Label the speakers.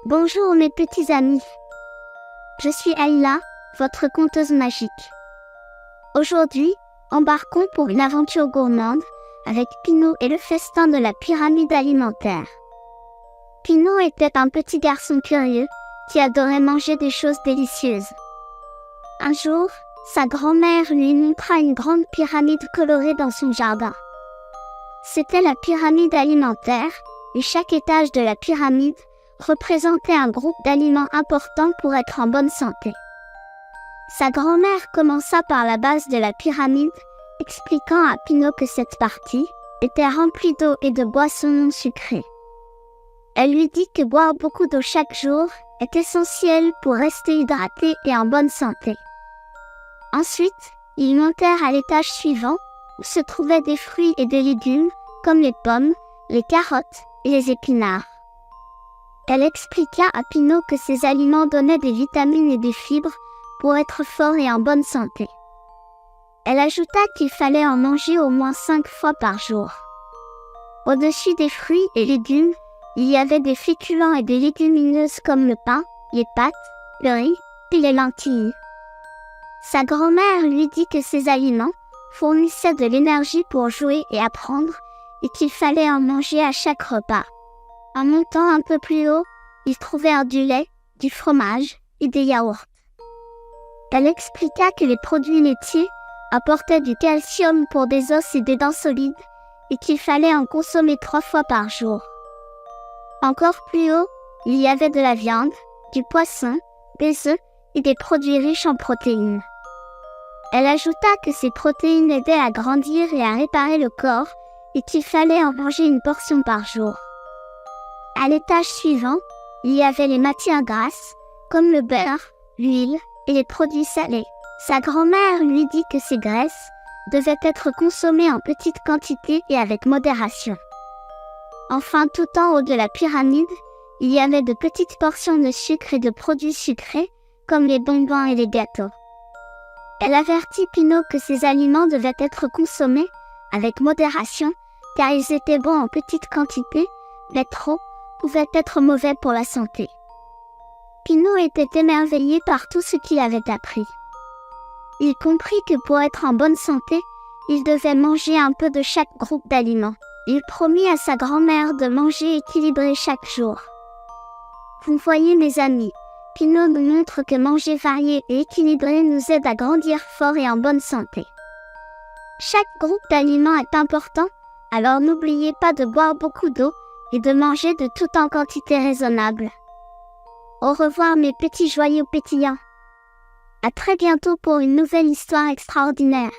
Speaker 1: Bonjour mes petits amis. Je suis Aïla, votre conteuse magique. Aujourd'hui, embarquons pour une aventure gourmande avec Pinot et le festin de la pyramide alimentaire. Pinot était un petit garçon curieux qui adorait manger des choses délicieuses. Un jour, sa grand-mère lui montra une grande pyramide colorée dans son jardin. C'était la pyramide alimentaire et chaque étage de la pyramide représentait un groupe d'aliments importants pour être en bonne santé. Sa grand-mère commença par la base de la pyramide, expliquant à Pinot que cette partie était remplie d'eau et de boissons non sucrées. Elle lui dit que boire beaucoup d'eau chaque jour est essentiel pour rester hydraté et en bonne santé. Ensuite, ils montèrent à l'étage suivant, où se trouvaient des fruits et des légumes, comme les pommes, les carottes et les épinards. Elle expliqua à Pinot que ces aliments donnaient des vitamines et des fibres pour être fort et en bonne santé. Elle ajouta qu'il fallait en manger au moins 5 fois par jour. Au-dessus des fruits et légumes, il y avait des féculents et des légumineuses comme le pain, les pâtes, le riz et les lentilles. Sa grand-mère lui dit que ces aliments fournissaient de l'énergie pour jouer et apprendre et qu'il fallait en manger à chaque repas. En montant un peu plus haut, ils trouvèrent du lait, du fromage et des yaourts. Elle expliqua que les produits laitiers apportaient du calcium pour des os et des dents solides et qu'il fallait en consommer 3 fois par jour. Encore plus haut, il y avait de la viande, du poisson, des œufs et des produits riches en protéines. Elle ajouta que ces protéines aidaient à grandir et à réparer le corps et qu'il fallait en manger une portion par jour. À l'étage suivant, il y avait les matières grasses, comme le beurre, l'huile et les produits salés. Sa grand-mère lui dit que ces graisses devaient être consommées en petites quantités et avec modération. Enfin, tout en haut de la pyramide, il y avait de petites portions de sucre et de produits sucrés, comme les bonbons et les gâteaux. Elle avertit Pinot que ces aliments devaient être consommés avec modération, car ils étaient bons en petites quantités, mais trop pouvait être mauvais pour la santé. Pinot était émerveillé par tout ce qu'il avait appris. Il comprit que pour être en bonne santé, il devait manger un peu de chaque groupe d'aliments. Il promit à sa grand-mère de manger équilibré chaque jour. Vous voyez mes amis, Pinot nous montre que manger varié et équilibré nous aide à grandir fort et en bonne santé. Chaque groupe d'aliments est important, alors n'oubliez pas de boire beaucoup d'eau et de manger de tout en quantité raisonnable. Au revoir mes petits joyaux pétillants. À très bientôt pour une nouvelle histoire extraordinaire.